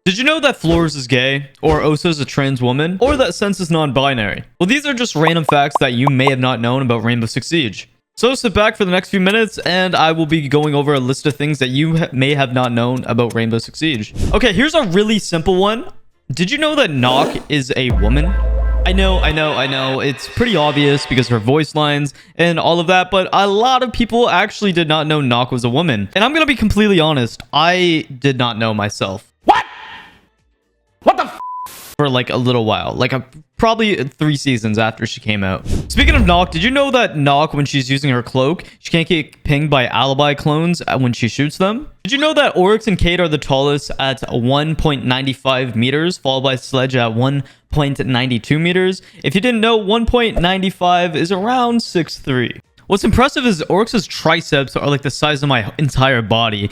Did you know that Flores is gay, or Osa is a trans woman, or that Sense is non-binary? Well, these are just random facts that you may have not known about Rainbow Six Siege. So sit back for the next few minutes, and I will be going over a list of things that you may have not known about Rainbow Six Siege. Okay, here's a really simple one. Did you know that Nock is a woman? I know. It's pretty obvious because of her voice lines and all of that, but a lot of people actually did not know Nock was a woman. And I'm gonna be completely honest, I did not know myself. What the f? For like a little while, like probably 3 seasons after she came out. Speaking of Nock, did you know that Nock, when she's using her cloak, she can't get pinged by alibi clones when she shoots them? Did you know that Oryx and Kate are the tallest at 1.95 meters, followed by Sledge at 1.92 meters? If you didn't know, 1.95 is around 6'3". What's impressive is Oryx's triceps are like the size of my entire body.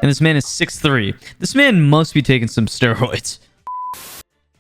And this man is 6'3". This man must be taking some steroids.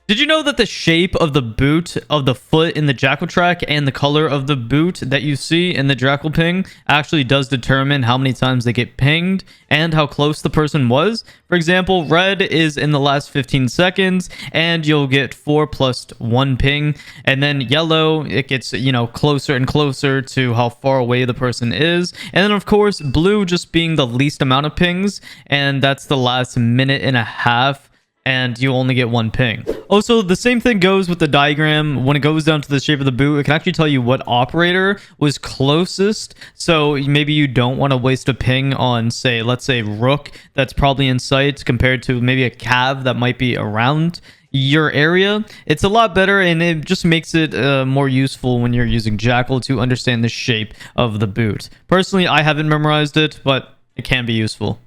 Did you know that the shape of the boot of the foot in the Jackal track and the color of the boot that you see in the Jackal ping actually does determine how many times they get pinged and how close the person was? For example, red is in the last 15 seconds and you'll get 4 plus 1 ping. And then yellow, it gets, closer and closer to how far away the person is. And then of course, blue just being the least amount of pings, and that's the last minute and a half. And you only get 1 ping. Also, the same thing goes with the diagram. When it goes down to the shape of the boot, it can actually tell you what operator was closest. So maybe you don't want to waste a ping on, say, let's say Rook that's probably in sight compared to maybe a Cav that might be around your area. It's a lot better, and it just makes it more useful when you're using Jackal to understand the shape of the boot. Personally, I haven't memorized it, but it can be useful.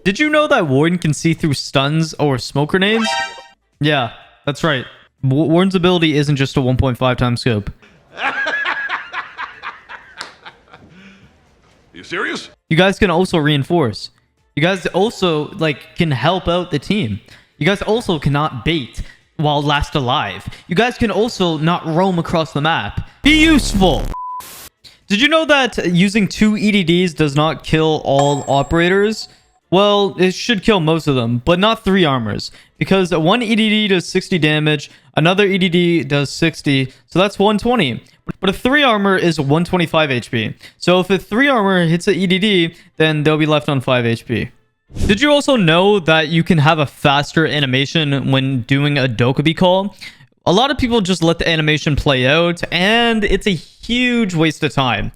Did you know that Warden can see through stuns or smoke grenades? Yeah, that's right. Warden's ability isn't just a 1.5 times scope. You serious? You guys can also reinforce. You guys also can help out the team. You guys also cannot bait while last alive. You guys can also not roam across the map. Be useful. Did you know that using 2 EDDs does not kill all operators? Well, it should kill most of them, but not 3 armors, because 1 EDD does 60 damage, another EDD does 60, so that's 120. But a 3 armor is 125 HP. So if a 3 armor hits an EDD, then they'll be left on 5 HP. Did you also know that you can have a faster animation when doing a Dokkaebi call? A lot of people just let the animation play out, and it's a huge waste of time.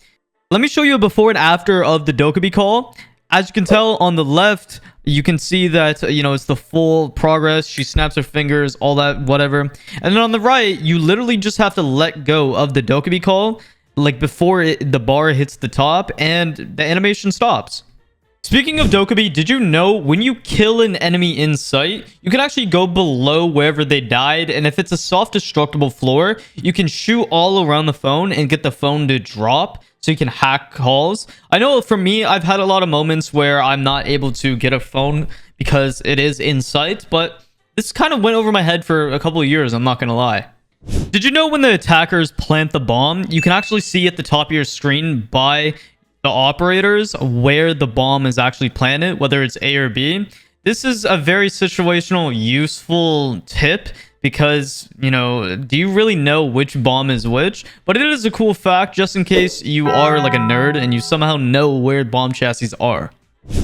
Let me show you a before and after of the Dokkaebi call. As you can tell on the left, you can see that, it's the full progress. She snaps her fingers, all that, whatever. And then on the right, you literally just have to let go of the Dokkaebi call, before the bar hits the top, and the animation stops. Speaking of Dokkaebi, did you know when you kill an enemy in sight, you can actually go below wherever they died, and if it's a soft destructible floor, you can shoot all around the phone and get the phone to drop, so you can hack calls. I know for me, I've had a lot of moments where I'm not able to get a phone because it is in sight, but this kind of went over my head for a couple of years, I'm not gonna lie. Did you know when the attackers plant the bomb, you can actually see at the top of your screen by the operators where the bomb is actually planted, whether it's A or B? This is a very situational, useful tip because, do you really know which bomb is which? But it is a cool fact just in case you are like a nerd and you somehow know where bomb chassis are.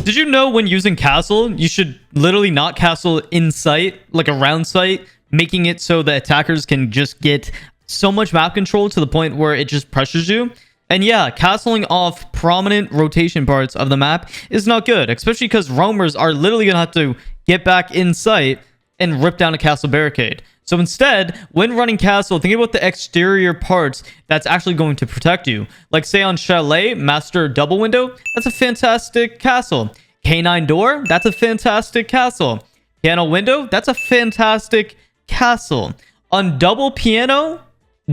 Did you know when using castle, you should literally not castle in sight, like around sight, making it so the attackers can just get so much map control to the point where it just pressures you? And yeah, castling off prominent rotation parts of the map is not good, especially because roamers are literally going to have to get back in sight and rip down a castle barricade. So instead, when running castle, think about the exterior parts that's actually going to protect you. Like say on Chalet, Master Double Window, that's a fantastic castle. K9 Door, that's a fantastic castle. Piano Window, that's a fantastic castle. On Double Piano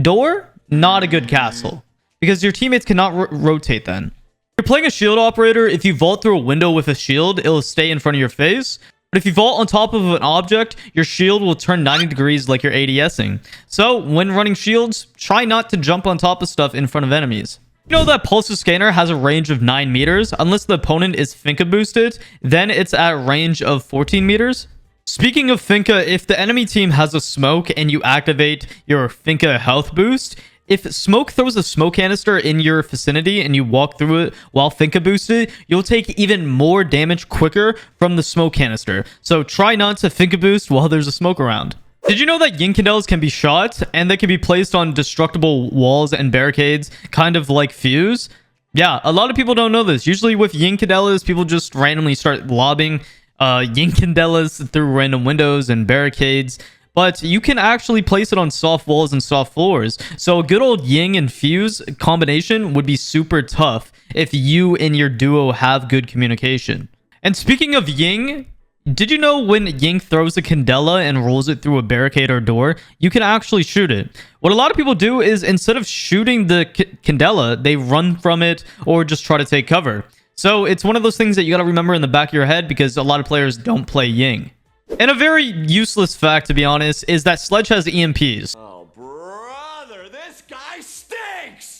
Door, not a good castle, because your teammates cannot rotate then. If you're playing a shield operator, if you vault through a window with a shield, it'll stay in front of your face. But if you vault on top of an object, your shield will turn 90 degrees like you're ADSing. So when running shields, try not to jump on top of stuff in front of enemies. You know that Pulse's scanner has a range of 9 meters. Unless the opponent is Finka boosted, then it's at a range of 14 meters. Speaking of Finka, if the enemy team has a smoke and you activate your Finka health boost, if smoke throws a smoke canister in your vicinity and you walk through it while Finka boosted, you'll take even more damage quicker from the smoke canister. So try not to Finka boost while there's a smoke around. Did you know that Yin Candelas can be shot and they can be placed on destructible walls and barricades, kind of like Fuse? Yeah, a lot of people don't know this. Usually with Yin Candelas, people just randomly start lobbing Yin Candelas through random windows and barricades. But you can actually place it on soft walls and soft floors. So a good old Ying and Fuse combination would be super tough if you and your duo have good communication. And speaking of Ying, did you know when Ying throws a Candela and rolls it through a barricade or door, you can actually shoot it? What a lot of people do is instead of shooting the Candela, they run from it or just try to take cover. So it's one of those things that you got to remember in the back of your head because a lot of players don't play Ying. And a very useless fact, to be honest, is that Sledge has EMPs. Oh, brother, this guy stinks!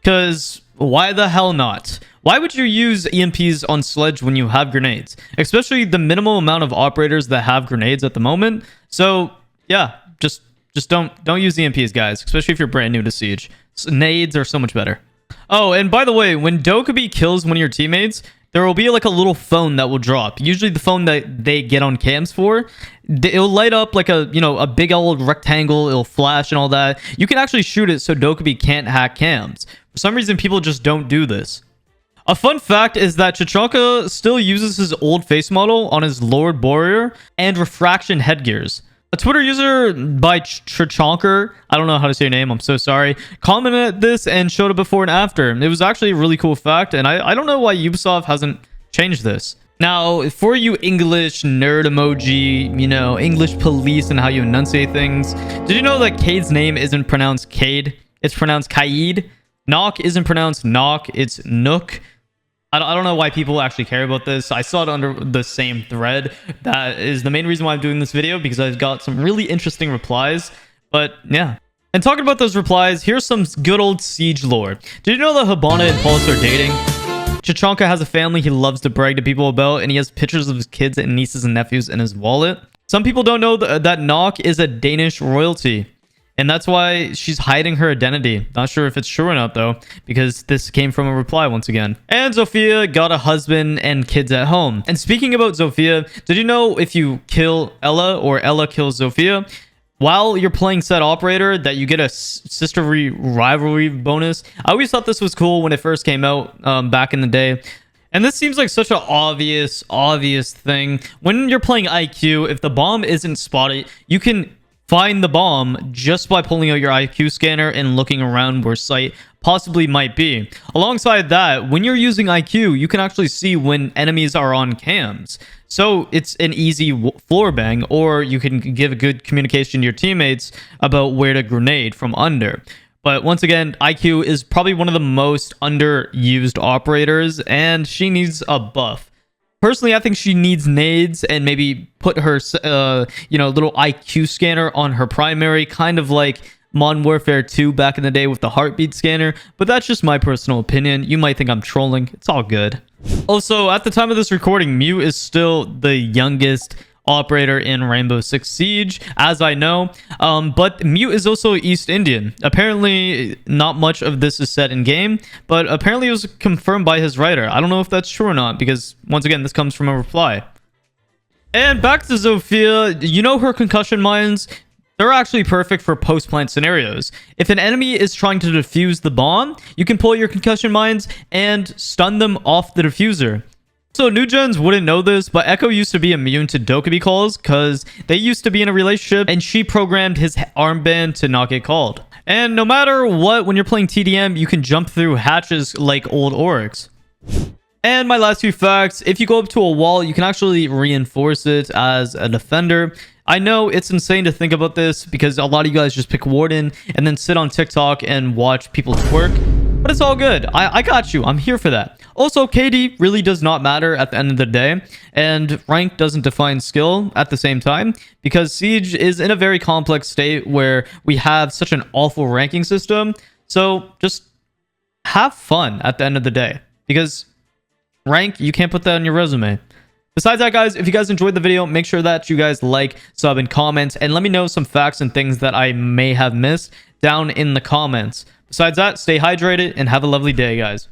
Because why the hell not? Why would you use EMPs on Sledge when you have grenades? Especially the minimal amount of operators that have grenades at the moment. So yeah, just don't use EMPs, guys. Especially if you're brand new to Siege. Nades are so much better. Oh, and by the way, when Dokkaebi kills one of your teammates, there will be like a little phone that will drop. Usually the phone that they get on cams for. It'll light up like a big old rectangle. It'll flash and all that. You can actually shoot it so Dokkaebi can't hack cams. For some reason, people just don't do this. A fun fact is that Chachanka still uses his old face model on his Lord Warrior and refraction headgears. A Twitter user by Chachanker, I don't know how to say your name, I'm so sorry, commented this and showed it before and after. It was actually a really cool fact, and I don't know why Ubisoft hasn't changed this. Now, for you English nerd emoji, English police and how you enunciate things, did you know that Cade's name isn't pronounced Cade? It's pronounced Kaid. Knock isn't pronounced Knock, it's Nook. I don't know why people actually care about this. I saw it under the same thread. That is the main reason why I'm doing this video, because I've got some really interesting replies. But yeah. And talking about those replies, here's some good old Siege lore. Did you know that Hibana and Pulse are dating? Chachanka has a family he loves to brag to people about, and he has pictures of his kids and nieces and nephews in his wallet. Some people don't know that Knock is a Danish royalty. And that's why she's hiding her identity. Not sure if it's true or not, though, because this came from a reply once again. And Zofia got a husband and kids at home. And speaking about Zofia, did you know if you kill Ella or Ella kills Zofia, while you're playing said operator, that you get a sisterly rivalry bonus? I always thought this was cool when it first came out back in the day. And this seems like such an obvious thing. When you're playing IQ, if the bomb isn't spotted, you can find the bomb just by pulling out your IQ scanner and looking around where sight possibly might be. Alongside that, when you're using IQ, you can actually see when enemies are on cams. So it's an easy floor bang, or you can give a good communication to your teammates about where to grenade from under. But once again, IQ is probably one of the most underused operators, and she needs a buff. Personally, I think she needs nades and maybe put her, little IQ scanner on her primary, kind of like Modern Warfare 2 back in the day with the heartbeat scanner. But that's just my personal opinion. You might think I'm trolling. It's all good. Also, at the time of this recording, Mew is still the youngest operator in Rainbow Six Siege, as I know, but Mew is also East Indian. Apparently not much of this is said in game, but apparently it was confirmed by his writer. I don't know if that's true or not, because once again, this comes from a reply. And back to Zofia, her concussion mines, they're actually perfect for post-plant scenarios. If an enemy is trying to defuse the bomb, you can pull your concussion mines and stun them off the diffuser. So new gens wouldn't know this, but Echo used to be immune to Dokkaebi calls because they used to be in a relationship and she programmed his armband to not get called. And no matter what, when you're playing TDM, you can jump through hatches like old orcs. And my last few facts, if you go up to a wall, you can actually reinforce it as a defender. I know it's insane to think about this because a lot of you guys just pick Warden and then sit on TikTok and watch people twerk. But it's all good. I got you. I'm here for that. Also, KD really does not matter at the end of the day. And rank doesn't define skill at the same time. Because Siege is in a very complex state where we have such an awful ranking system. So just have fun at the end of the day, because rank, you can't put that on your resume. Besides that, guys, if you guys enjoyed the video, make sure that you guys like, sub, and comment, and let me know some facts and things that I may have missed down in the comments. Besides that, stay hydrated and have a lovely day, guys.